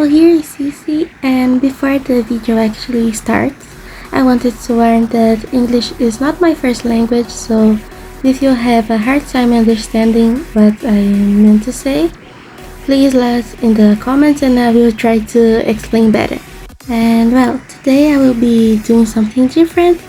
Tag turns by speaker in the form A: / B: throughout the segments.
A: here is Sysy, and before the video actually starts, I wanted to warn that English is not my first language, so if you have a hard time understanding what I meant to say, please let in the comments and I will try to explain better. And well, today I will be doing something different,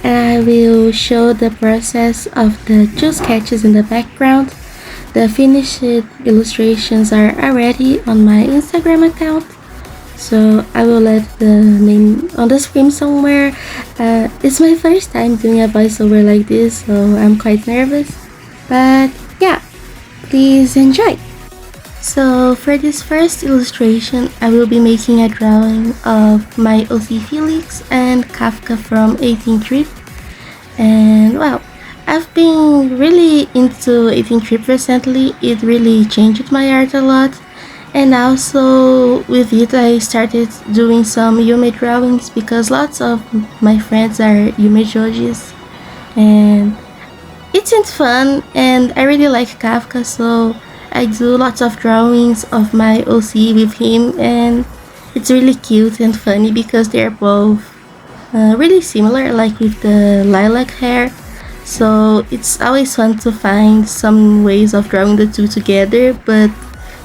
A: and I will show the process of the two sketches in the background. The finished illustrations are already on my Instagram account, so I will let the name on the screen somewhere. It's my first time doing a voiceover like this, so I'm quite nervous, but yeah, please enjoy! So for this first illustration, I will be making a drawing of my OC Felix and Kafka from 18th Trip, and well, I've been really into 18th Trip recently. It really changed my art a lot, and also with it I started doing some Yume drawings because lots of my friends are Yume Jojis, and it seems fun and I really like Kafka, so I do lots of drawings of my OC with him, and it's really cute and funny because they're both really similar, like with the lilac hair. So it's always fun to find some ways of drawing the two together, but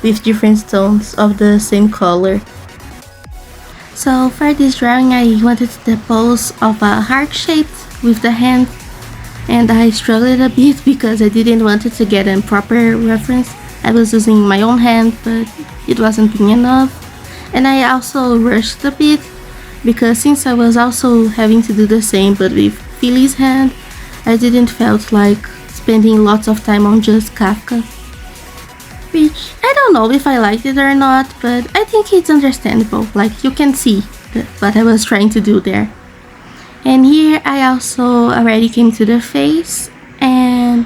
A: with different tones of the same color. So for this drawing, I wanted the pose of a heart shape with the hand, and I struggled a bit because I didn't want it to get a proper reference. I was using my own hand, but it wasn't being enough. And I also rushed a bit because since I was also having to do the same but with Philly's hand, I didn't felt like spending lots of time on just Kafka. Which, I don't know if I liked it or not, but I think it's understandable, like you can see what I was trying to do there. And here I also already came to the face, and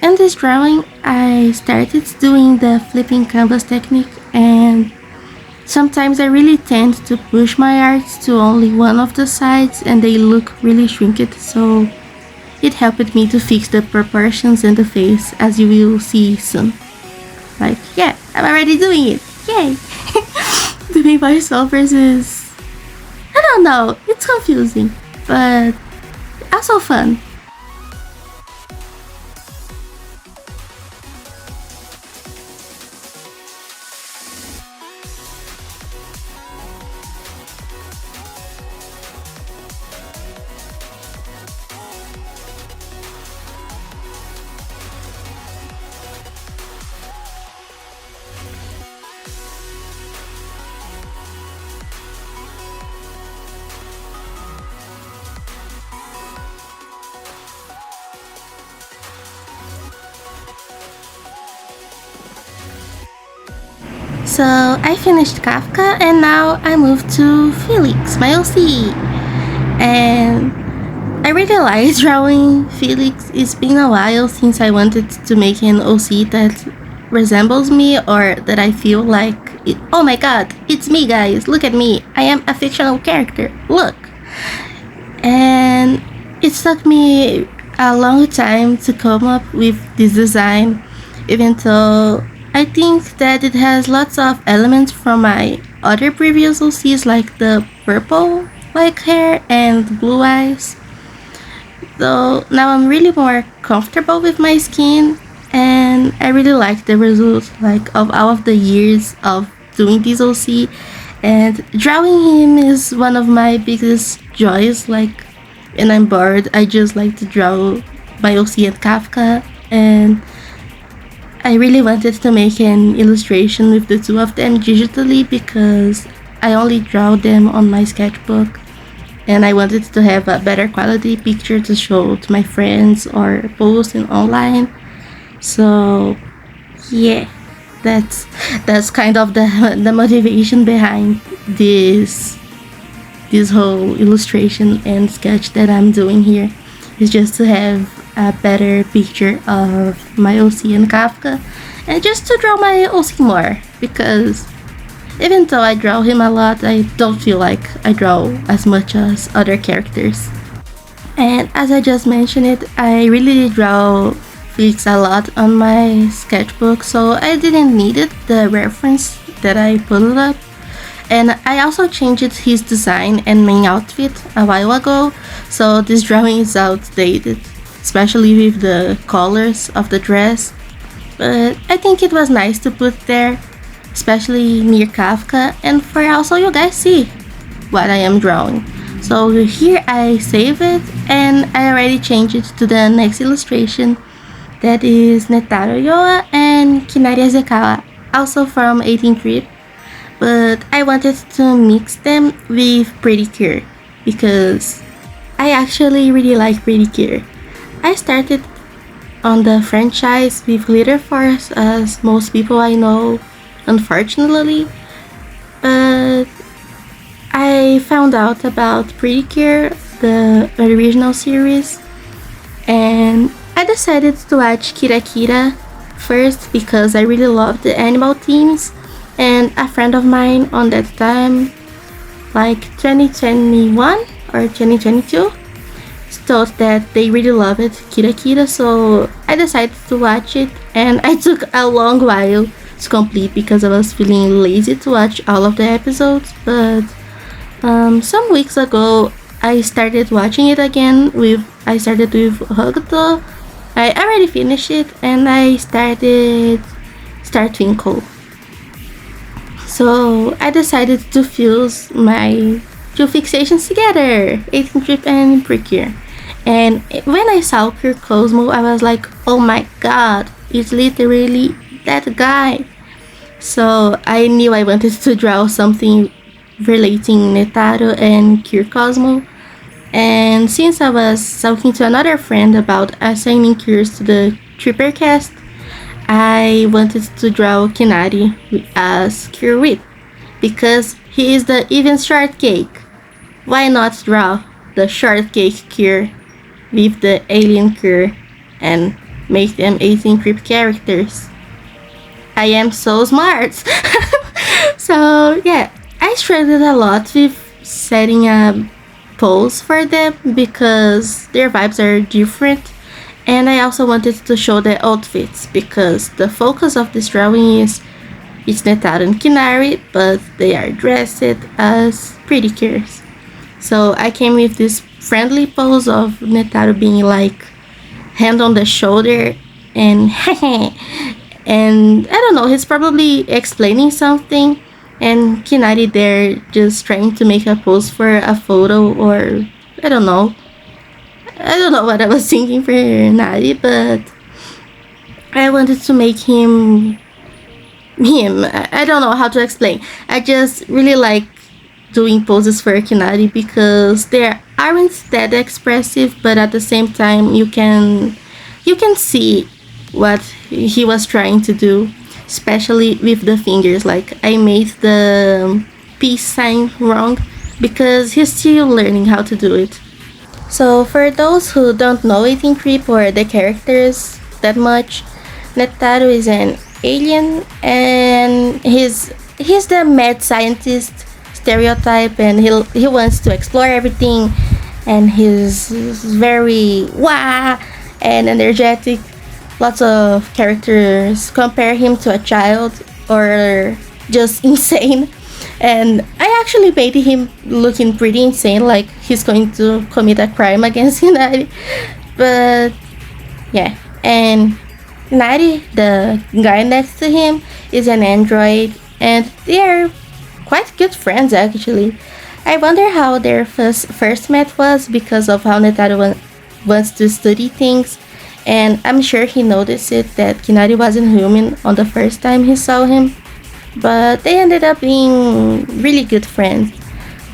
A: in this drawing I started doing the flipping canvas technique, and sometimes I really tend to push my art to only one of the sides and they look really shrinked, so it helped me to fix the proportions and the face, as you will see soon. Like, yeah, I'm already doing it! Yay! Doing voiceovers is... I don't know, it's confusing, but also fun. So I finished Kafka and now I moved to Felix, my OC. And I really like drawing Felix. It's been a while since I wanted to make an OC that resembles me or that I feel like it. Oh my god, it's me guys, look at me. I am a fictional character, look. And it took me a long time to come up with this design, even though I think that it has lots of elements from my other previous OCs, like the purple like hair and blue eyes. Though now I'm really more comfortable with my skin, and I really like the result, like of all of the years of doing this OC, and drawing him is one of my biggest joys. Like when I'm bored, I just like to draw my OC and Kafka, and I really wanted to make an illustration with the two of them digitally because I only draw them on my sketchbook, and I wanted to have a better quality picture to show to my friends or post it online. So yeah, that's kind of the motivation behind this whole illustration and sketch that I'm doing here, is just to have a better picture of my OC and Kafka, and just to draw my OC more, because even though I draw him a lot, I don't feel like I draw as much as other characters. And as I just mentioned it, I really draw fix a lot on my sketchbook, so I didn't need it, the reference that I put it up. And I also changed his design and main outfit a while ago, so this drawing is outdated, especially with the colors of the dress. But I think it was nice to put there, especially near Kafka, and for also you guys see what I am drawing. So here I save it, and I already changed it to the next illustration, that is Netaro Yoa and Kinari Azekawa, also from 18 Trip. But I wanted to mix them with Pretty Cure because I actually really like Pretty Cure. I started on the franchise with Glitter Force, as most people I know, unfortunately, but I found out about Pretty Cure, the original series, and I decided to watch Kira Kira first because I really love the animal themes, and a friend of mine on that time, like 2021 or 2022, thought that they really loved Kira Kira, so I decided to watch it, and I took a long while to complete because I was feeling lazy to watch all of the episodes, but some weeks ago I started watching it again. I started with Hokuto. I already finished it, and I started Star Twinkle. So I decided to fuse my two fixations together, 18 Trip and Precure. And when I saw Pure Cosmo, I was like, oh my god, it's literally that guy. So I knew I wanted to draw something relating Netaro and Cure Cosmo. And since I was talking to another friend about assigning cures to the Tripper cast, I wanted to draw Kinari as Cure with, because he is the even shortcake. Why not draw the shortcake Cure with the alien Cure and make them 18 Trip characters? I am so smart! So yeah, I struggled a lot with setting a pose for them because their vibes are different, and I also wanted to show the outfits because the focus of this drawing is it's Netaro and Kinari, but they are dressed as pretty cures. So I came with this friendly pose of Netaro being like hand on the shoulder and hehe, and I don't know, he's probably explaining something, and Kinari there just trying to make a pose for a photo, or I don't know. I don't know what I was thinking for Nari, but I wanted to make him. I don't know how to explain. I just really like doing poses for Kinari because they aren't that expressive, but at the same time you can see what he was trying to do, especially with the fingers. Like I made the peace sign wrong because he's still learning how to do it. So for those who don't know 18 Creep or the characters that much, Netaro is an alien, and he's the mad scientist stereotype, and he wants to explore everything, and he's very wah and energetic. Lots of characters compare him to a child or just insane, and I actually made him looking pretty insane, like he's going to commit a crime against Hinari. But yeah, and Nari, the guy next to him, is an android, and they are quite good friends actually. I wonder how their first met was because of how Netaro wants to study things, and I'm sure he noticed it that Kinari wasn't human on the first time he saw him, but they ended up being really good friends.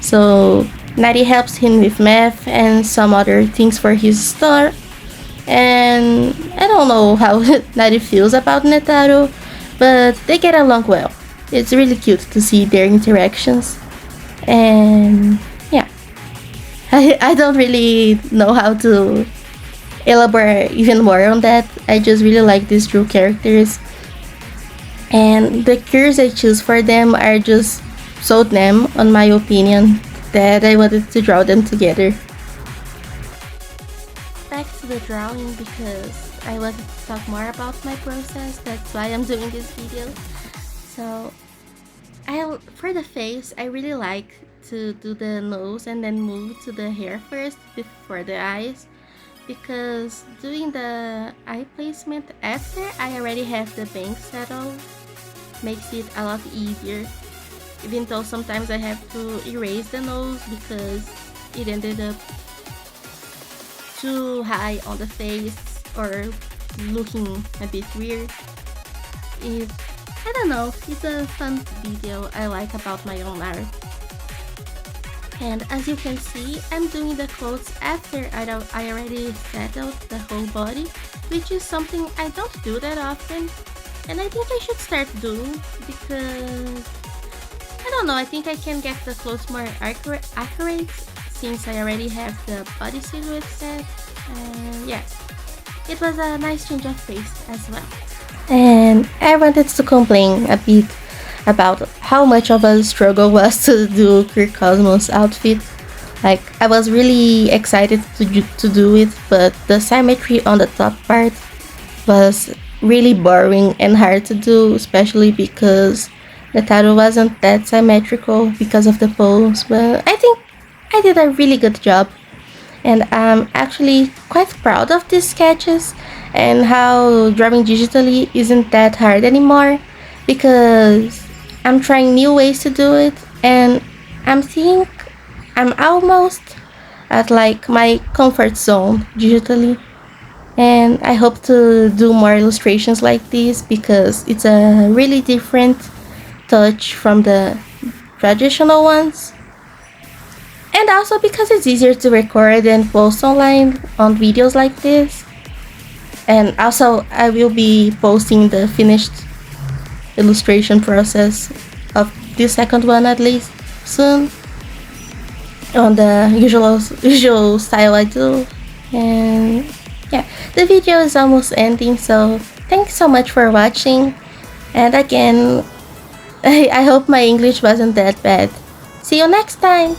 A: So Nari helps him with math and some other things for his store, and I don't know how Nari feels about Netaro, but they get along well. It's really cute to see their interactions, and yeah, I don't really know how to elaborate even more on that. I just really like these two characters, and the cures I choose for them are just so them, on my opinion, that I wanted to draw them together. Back to the drawing because I wanted to talk more about my process. That's why I'm doing this video. So for the face, I really like to do the nose and then move to the hair first before the eyes, because doing the eye placement after I already have the bangs settled makes it a lot easier, even though sometimes I have to erase the nose because it ended up too high on the face or looking a bit weird. I don't know, it's a fun video I like about my own art. And as you can see, I'm doing the clothes after I already settled the whole body, which is something I don't do that often, and I think I should start doing because, I don't know, I think I can get the clothes more accurate since I already have the body silhouette set, and yeah, it was a nice change of pace as well. And I wanted to complain a bit about how much of a struggle was to do Kirk Cosmos' outfit. Like, I was really excited to do it, but the symmetry on the top part was really boring and hard to do, especially because the tattoo wasn't that symmetrical because of the pose. But I think I did a really good job, and I'm actually quite proud of these sketches and how drawing digitally isn't that hard anymore, because I'm trying new ways to do it, and I'm almost at like my comfort zone digitally, and I hope to do more illustrations like this because it's a really different touch from the traditional ones, and also because it's easier to record and post online on videos like this. And also, I will be posting the finished illustration process of this second one at least soon on the usual style I do. And yeah, the video is almost ending, so thanks so much for watching. And again, I hope my English wasn't that bad. See you next time!